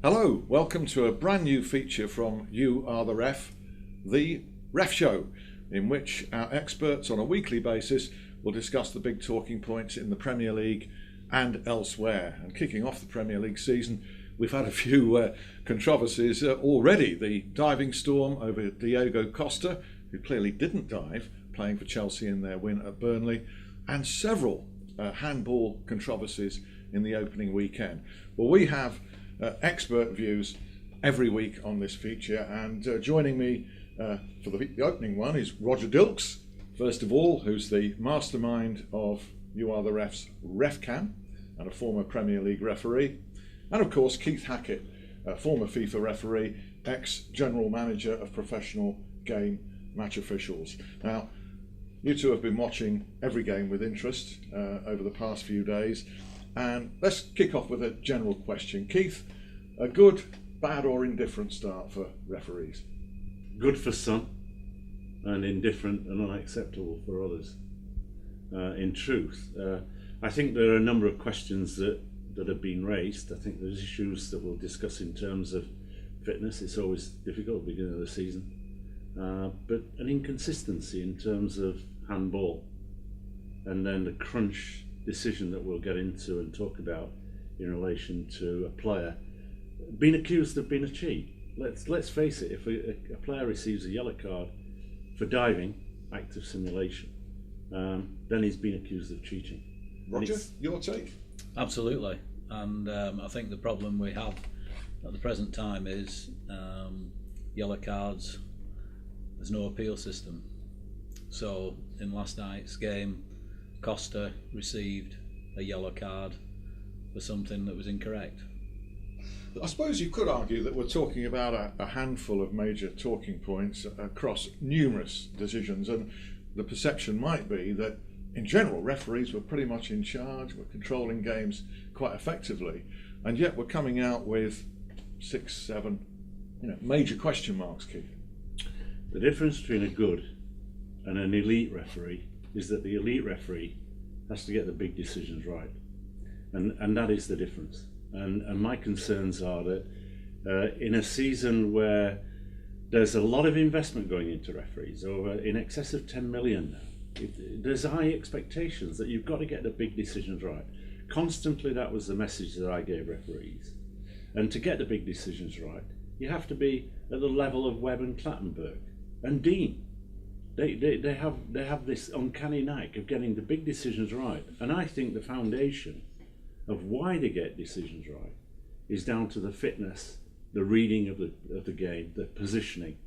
Hello, welcome to a brand new feature from You Are the Ref, the Ref Show, in which our experts on a weekly basis will discuss the big talking points in the Premier League and elsewhere. And kicking off the Premier League season, we've had a few controversies already. The diving storm over Diego Costa, who clearly didn't dive, playing for Chelsea in their win at Burnley, and several handball controversies in the opening weekend. Well, we have expert views every week on this feature, and joining me for the opening one is Roger Dilkes, first of all, who's the mastermind of You Are the Ref's RefCam and a former Premier League referee, and of course Keith Hackett, a former FIFA referee, ex-general manager of professional game match officials. Now, you two have been watching every game with interest over the past few days. And let's kick off with a general question. Keith, a good, bad or indifferent start for referees? Good for some and indifferent and unacceptable for others. In truth, I think there are a number of questions that have been raised. I think there's issues that we'll discuss in terms of fitness. It's always difficult at the beginning of the season. But an inconsistency in terms of handball, and then the crunch decision that we'll get into and talk about in relation to a player being accused of being a cheat. Let's face it, if a player receives a yellow card for diving, active simulation, then he's been accused of cheating. Roger, your take? Absolutely, and I think the problem we have at the present time is yellow cards. There's no appeal system. So in last night's game, Costa received a yellow card for something that was incorrect. I suppose you could argue that we're talking about a handful of major talking points across numerous decisions, and the perception might be that in general referees were pretty much in charge, were controlling games quite effectively, and yet we're coming out with 6, 7 major question marks, Keith. The difference between a good and an elite referee is that the elite referee has to get the big decisions right, and that is the difference. And my concerns are that in a season where there's a lot of investment going into referees, over in excess of 10 million now, there's high expectations that you've got to get the big decisions right. Constantly, that was the message that I gave referees. And to get the big decisions right, you have to be at the level of Webb and Clattenburg and Dean. They have this uncanny knack of getting the big decisions right, and I think the foundation of why they get decisions right is down to the fitness, the reading of the game, the positioning,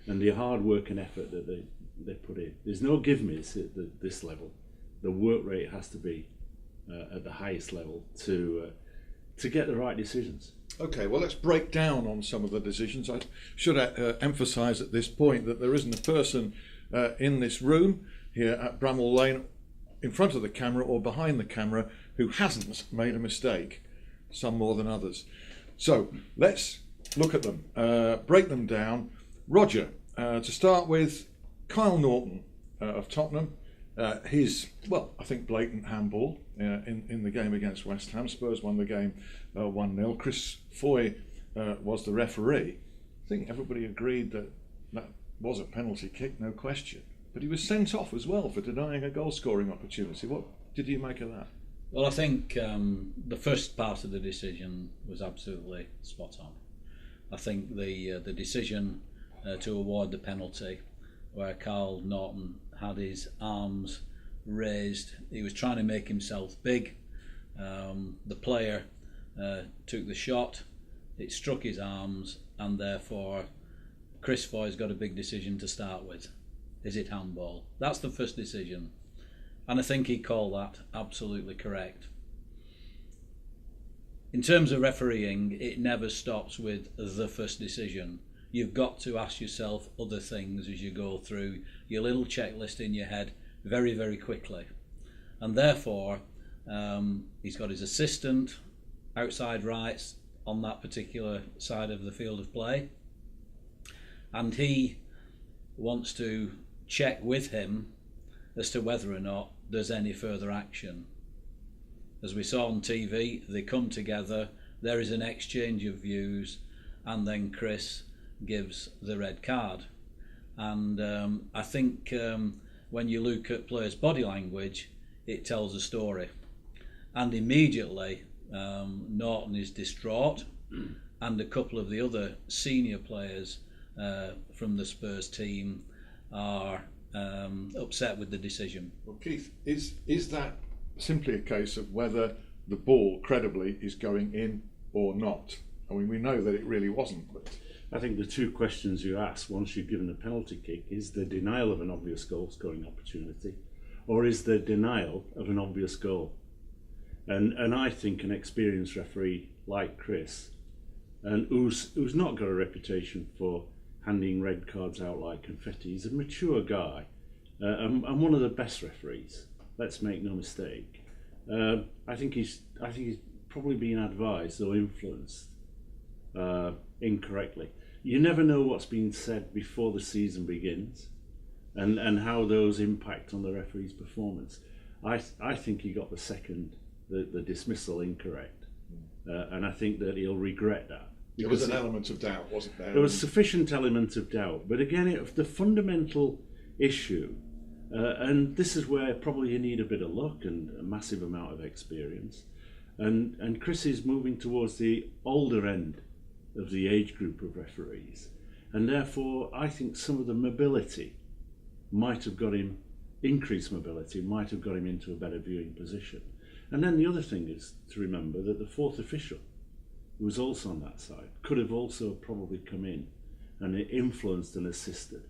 and the hard work and effort that they put in. There's no give-me's at this level. The work rate has to be at the highest level to get the right decisions. Okay, well, let's break down on some of the decisions. I should emphasise at this point that there isn't a person in this room here at Bramall Lane in front of the camera or behind the camera who hasn't made a mistake, some more than others. So let's look at them, break them down. Roger, to start with, Kyle Naughton of Tottenham, his, I think blatant handball in the game against West Ham. Spurs won the game 1-0. Chris Foy was the referee. I think everybody agreed that was a penalty kick, no question. But he was sent off as well for denying a goal-scoring opportunity. What did you make of that? Well, I think the first part of the decision was absolutely spot on. I think the decision to award the penalty, where Kyle Naughton had his arms raised, he was trying to make himself big. The player took the shot, it struck his arms, and therefore Chris Foy's got a big decision to start with. Is it handball? That's the first decision. And I think he called that absolutely correct. In terms of refereeing, it never stops with the first decision. You've got to ask yourself other things as you go through your little checklist in your head very, very quickly. And therefore, he's got his assistant outside rights on that particular side of the field of play. And he wants to check with him as to whether or not there's any further action. As we saw on TV, they come together there is an exchange of views, and then Chris gives the red card. And I think when you look at players' body language, it tells a story. And immediately Naughton is distraught, and a couple of the other senior players from the Spurs team are upset with the decision. Well, Keith, is that simply a case of whether the ball credibly is going in or not? I mean, we know that it really wasn't, but I think the two questions you ask once you've given a penalty kick is the denial of an obvious goal scoring opportunity, or is the denial of an obvious goal? And I think an experienced referee like Chris, and who's not got a reputation for handing red cards out like confetti, he's a mature guy, and one of the best referees. Let's make no mistake. I think he's probably been advised or influenced incorrectly. You never know what's been said before the season begins, and how those impact on the referee's performance. I think he got the dismissal incorrect, and I think that he'll regret that. There was an element of doubt, wasn't there? There was sufficient element of doubt, but again, the fundamental issue, and this is where probably you need a bit of luck and a massive amount of experience, and Chris is moving towards the older end of the age group of referees, and therefore I think some of the mobility might have got him, increased mobility might have got him into a better viewing position. And then the other thing is to remember that the fourth official, who was also on that side, could have also probably come in and influenced and assisted.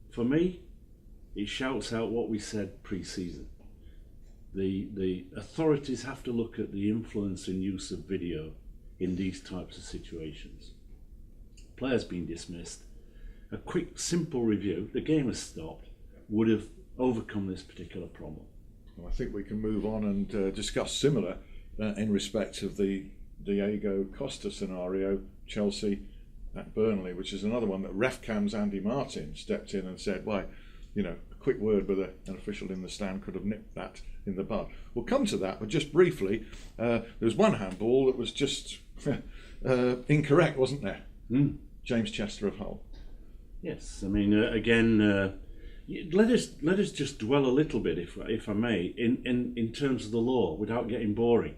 For me, it shouts out what we said pre-season. The authorities have to look at the influence and use of video in these types of situations. Players being dismissed, a quick, simple review, the game has stopped, would have overcome this particular problem. Well, I think we can move on and discuss similar in respect of the Diego Costa scenario, Chelsea at Burnley, which is another one that RefCam's Andy Martin stepped in and said, why, a quick word with an official in the stand could have nipped that in the bud. We'll come to that, but just briefly, there was one handball that was just incorrect, wasn't there? James Chester of Hull. Yes, I mean, again, let us just dwell a little bit, if I may, in terms of the law, without getting boring.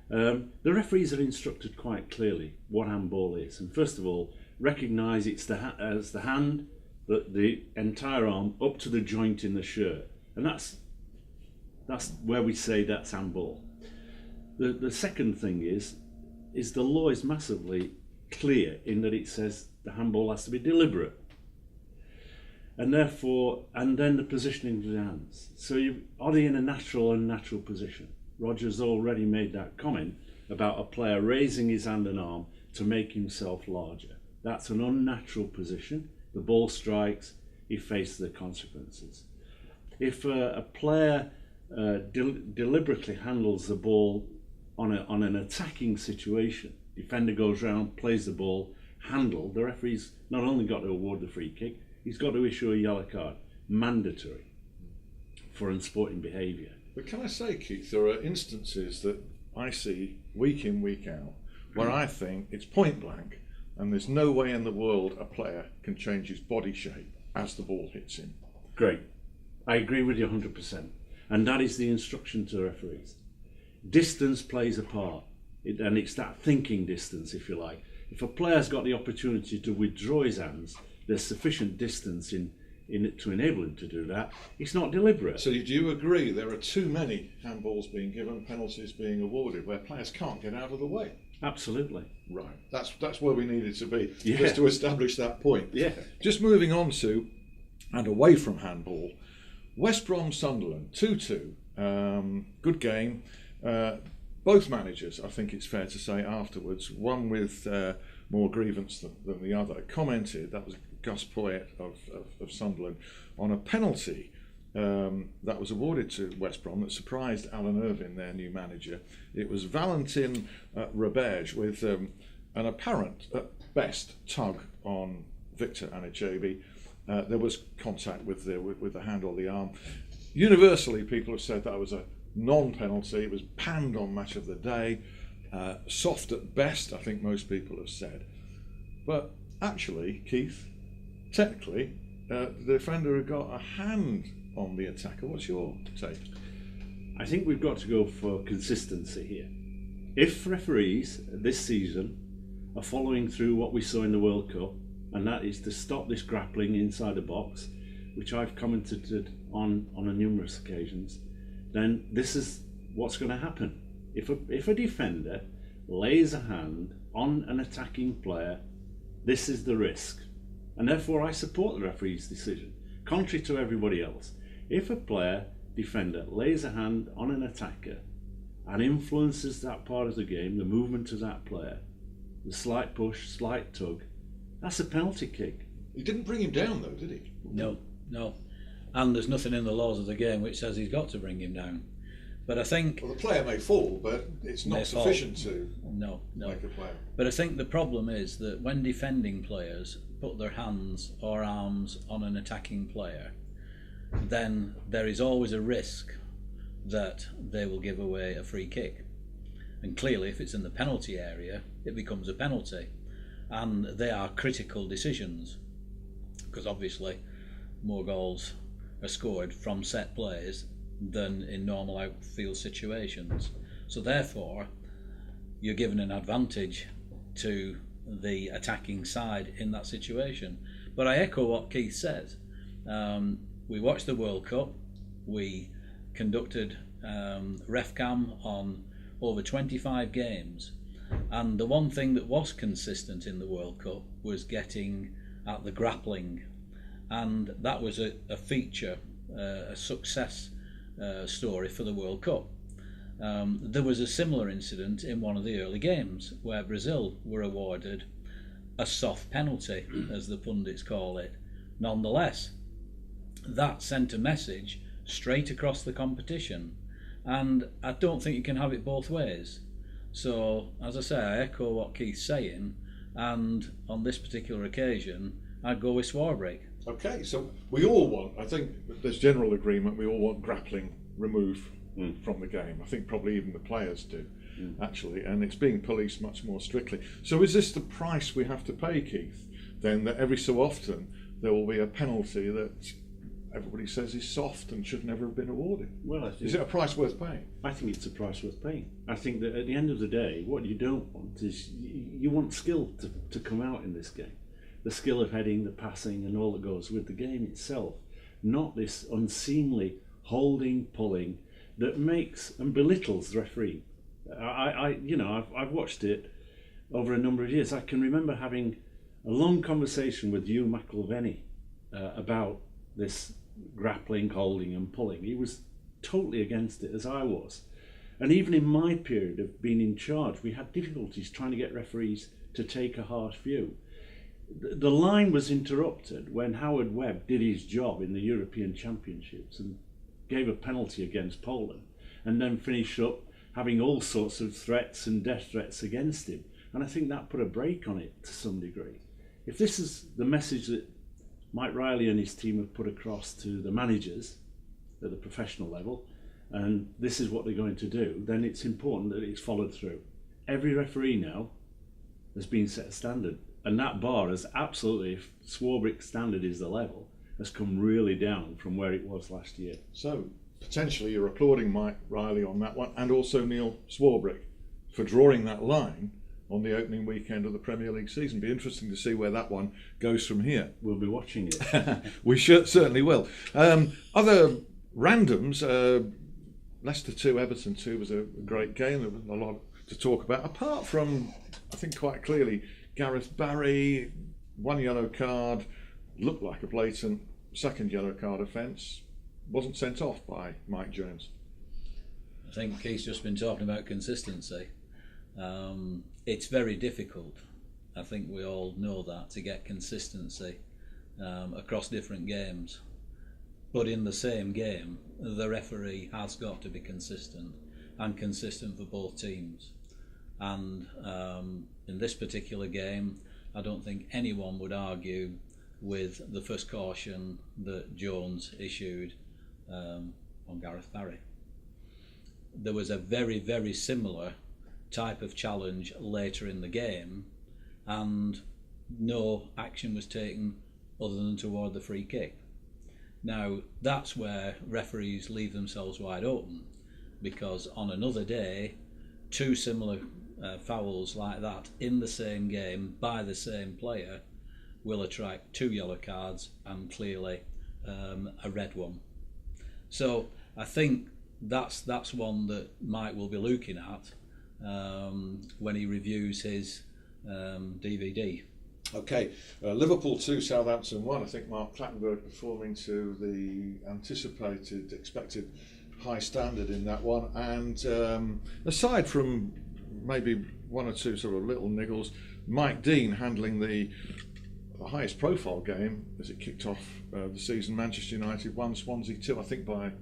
The referees are instructed quite clearly what handball is, and first of all, recognise it's as the hand, the entire arm up to the joint in the shirt, and that's where we say that's handball. The second thing is the law is massively clear in that it says the handball has to be deliberate. And therefore, and then the positioning of the hands. So are they in a natural or unnatural position? Roger's already made that comment about a player raising his hand and arm to make himself larger. That's an unnatural position. The ball strikes, he faces the consequences. If a player deliberately handles the ball on an attacking situation, defender goes round, plays the ball, handle, the referee's not only got to award the free kick, he's got to issue a yellow card, mandatory, for unsporting behaviour. But can I say, Keith, there are instances that I see week in, week out, where I think it's point blank and there's no way in the world a player can change his body shape as the ball hits him. Great. I agree with you 100%. And that is the instruction to the referees. Distance plays a part, and it's that thinking distance, if you like. If a player's got the opportunity to withdraw his hands, there's sufficient distance in it to enable him to do that. It's not deliberate. So do you agree there are too many handballs being given, penalties being awarded, where players can't get out of the way? Absolutely. Right. That's where we needed to be, Yeah. just to establish that point. Yeah. Just moving on to, and away from handball, West Brom Sunderland, 2-2. Good game. Both managers, I think it's fair to say afterwards, one with more grievance than the other, commented, that was Gus Poyet of Sunderland, on a penalty that was awarded to West Brom that surprised Alan Irvine, their new manager. It was Valentin Roberge with an apparent, at best, tug on Victor Anichebe. There was contact with the hand or the arm. Universally, people have said that was a non-penalty. It was panned on Match of the Day. soft at best, I think most people have said. But actually, Keith, technically, the defender had got a hand on the attacker. What's your take? I think we've got to go for consistency here. If referees this season are following through what we saw in the World Cup, and that is to stop this grappling inside the box, which I've commented on numerous occasions, then this is what's going to happen. If a defender lays a hand on an attacking player, this is the risk. And therefore I support the referee's decision, contrary to everybody else. If a defender lays a hand on an attacker and influences that part of the game, the movement of that player, the slight push, slight tug, that's a penalty kick. He didn't bring him down though, did he? No. And there's nothing in the laws of the game which says he's got to bring him down. But I think... Well, the player may fall, but it's not sufficient to make a player. But I think the problem is that when defending players put their hands or arms on an attacking player, then there is always a risk that they will give away a free kick. And clearly, if it's in the penalty area, it becomes a penalty. And they are critical decisions, because obviously more goals are scored from set plays than in normal outfield situations. So therefore, you're given an advantage to the attacking side in that situation. But I echo what Keith says. We watched the World Cup. We conducted RefCam on over 25 games. And the one thing that was consistent in the World Cup was getting at the grappling. And that was a feature, a success story for the World Cup. There was a similar incident in one of the early games where Brazil were awarded a soft penalty, as the pundits call it. Nonetheless, that sent a message straight across the competition, and I don't think you can have it both ways. So, as I say, I echo what Keith's saying, and on this particular occasion, I'd go with Swarbrick. Okay, so we all want, I think there's general agreement, we all want grappling removed from the game. I think probably even the players do, actually, and it's being policed much more strictly. So is this the price we have to pay, Keith, then, that every so often there will be a penalty that everybody says is soft and should never have been awarded? Well, I think, is it a price worth paying? I think it's a price worth paying. I think that at the end of the day, what you don't want is, you want skill to come out in this game. The skill of heading, the passing, and all that goes with the game itself, not this unseemly holding, pulling that makes and belittles the referee. I've watched it over a number of years. I can remember having a long conversation with Hugh McIlvenney about this grappling, holding, and pulling. He was totally against it, as I was. And even in my period of being in charge, we had difficulties trying to get referees to take a harsh view. The line was interrupted when Howard Webb did his job in the European Championships and gave a penalty against Poland, and then finished up having all sorts of threats and death threats against him. And I think that put a brake on it to some degree. If this is the message that Mike Riley and his team have put across to the managers at the professional level, and this is what they're going to do, then it's important that it's followed through. Every referee now has been set a standard. And that bar has absolutely, if Swarbrick's standard is the level, has come really down from where it was last year. So, potentially you're applauding Mike Riley on that one, and also Neil Swarbrick for drawing that line on the opening weekend of the Premier League season. Be interesting to see where that one goes from here. We'll be watching it. We certainly will. Other randoms, Leicester 2, Everton 2 was a great game. There was a lot to talk about, apart from, I think quite clearly, Gareth Barry, one yellow card, looked like a blatant second yellow card offence, wasn't sent off by Mike Jones. I think Keith's just been talking about consistency. It's very difficult, I think we all know that, to get consistency across different games. But in the same game, the referee has got to be consistent, and consistent for both teams. And in this particular game, I don't think anyone would argue with the first caution that Jones issued on Gareth Barry. There was a very, very similar type of challenge later in the game, and no action was taken other than toward the free kick. Now that's where referees leave themselves wide open, because on another day, two similar fouls like that in the same game by the same player will attract 2 yellow cards and clearly a red one. So I think that's one that Mike will be looking at when he reviews his DVD. Okay, Liverpool 2, Southampton 1. I think Mark Clattenburg performing to the anticipated, expected high standard in that one. And aside from maybe one or two sort of little niggles, Mike Dean handling the highest profile game as it kicked off the season. Manchester United 1, Swansea 2, I think by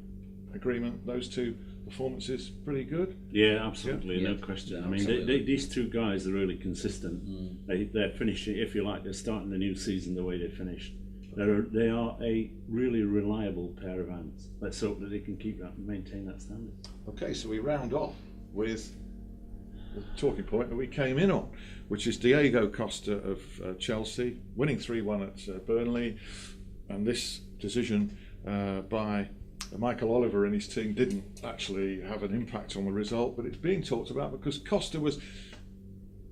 agreement. Those two performances pretty good. Yeah, absolutely, no question. Yeah, I mean, these two guys are really consistent. They're finishing, if you like, they're starting the new season the way they finished. They are a really reliable pair of hands. Let's hope that they can keep that and maintain that standard. Okay, so we round off with the talking point that we came in on, which is Diego Costa of Chelsea winning 3-1 at Burnley, and this decision by Michael Oliver and his team didn't actually have an impact on the result, but it's being talked about because Costa was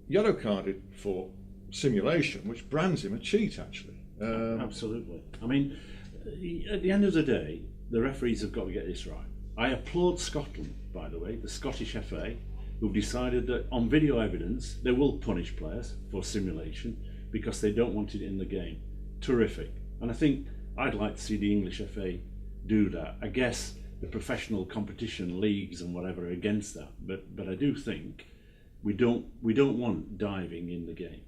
yellow carded for simulation, which brands him a cheat actually. Absolutely. I mean, at the end of the day, the referees have got to get this right. I applaud Scotland, by the way, the Scottish FA, who've decided that on video evidence they will punish players for simulation because they don't want it in the game. Terrific. And I think I'd like to see the English FA do that. I guess the professional competition leagues and whatever are against that, but I do think we don't want diving in the game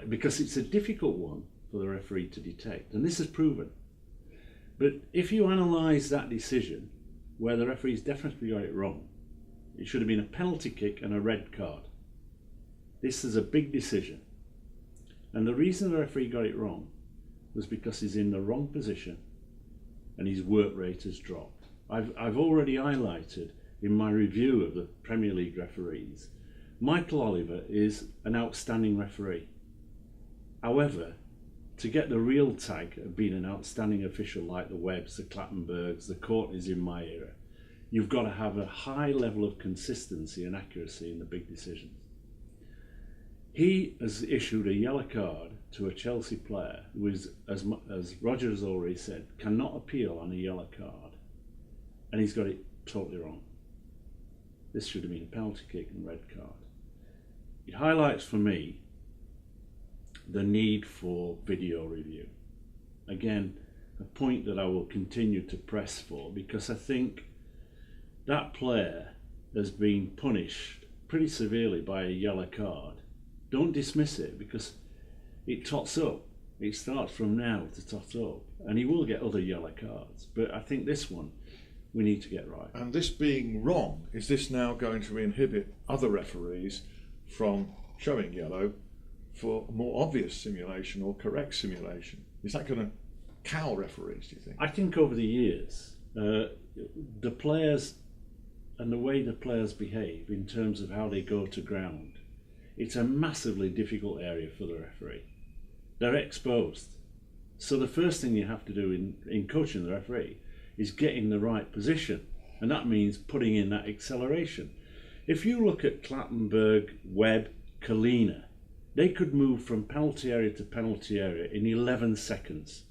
because it's a difficult one for the referee to detect, and this is proven. But if you analyse that decision where the referee's definitely got it wrong, it should have been a penalty kick and a red card. This is a big decision, and the reason the referee got it wrong was because he's in the wrong position and his work rate has dropped. I've already highlighted in my review of the Premier League referees, Michael Oliver is an outstanding referee. However, to get the real tag of being an outstanding official like the Webbs, the Clattenburgs, the Courtneys in my era, you've got to have a high level of consistency and accuracy in the big decisions. He has issued a yellow card to a Chelsea player who is, as Roger has already said, cannot appeal on a yellow card, and he's got it totally wrong. This should have been a penalty kick and red card. It highlights for me the need for video review. Again, a point that I will continue to press for, because I think that player has been punished pretty severely by a yellow card. Don't dismiss it, because it tots up. It starts from now to tot up, and he will get other yellow cards. But I think this one we need to get right. And this being wrong, is this now going to inhibit other referees from showing yellow for more obvious simulation or correct simulation? Is that going to cow referees, do you think? I think over the years, the players and the way the players behave in terms of how they go to ground, it's a massively difficult area for the referee. They're exposed. So the first thing you have to do in coaching the referee is get in the right position, and that means putting in that acceleration. If you look at Clattenburg, Webb, Kalina, they could move from penalty area to penalty area in 11 seconds.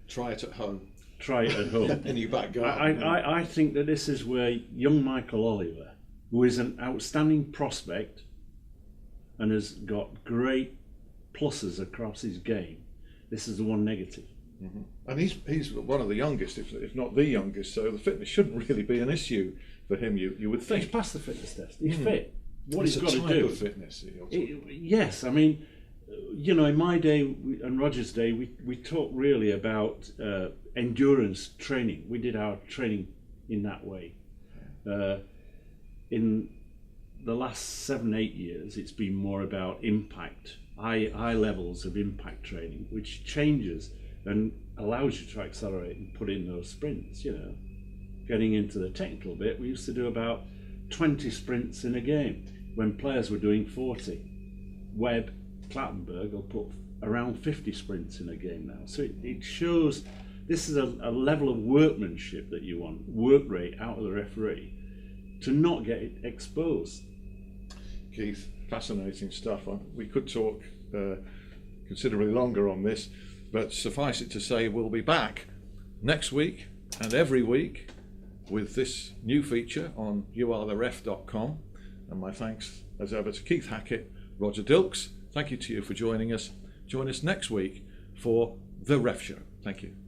Try it at home. Try it at home. In your back garden. I think that this is where young Michael Oliver, who is an outstanding prospect and has got great pluses across his game, this is the one negative. Mm-hmm. And he's one of the youngest, if not the youngest, so the fitness shouldn't really be an issue for him, you would think. He's passed the fitness test. He's fit. What it's he's got a to type do. of fitness. Yes, I mean, you know, in my day and Roger's day, we talked really about endurance training. We did our training in that way. In the last 7-8 years, it's been more about impact, high levels of impact training, which changes and allows you to accelerate and put in those sprints. You know, getting into the technical bit, we used to do about 20 sprints in a game when players were doing 40. Webb, Clattenburg will put around 50 sprints in a game now. So it shows this is a level of workmanship that you want, work rate out of the referee, to not get it exposed. Keith, fascinating stuff. We could talk considerably longer on this, but suffice it to say we'll be back next week and every week with this new feature on youaretheref.com. And my thanks as ever to Keith Hackett, Roger Dilkes. Thank you to you for joining us. Join us next week for The Ref Show. Thank you.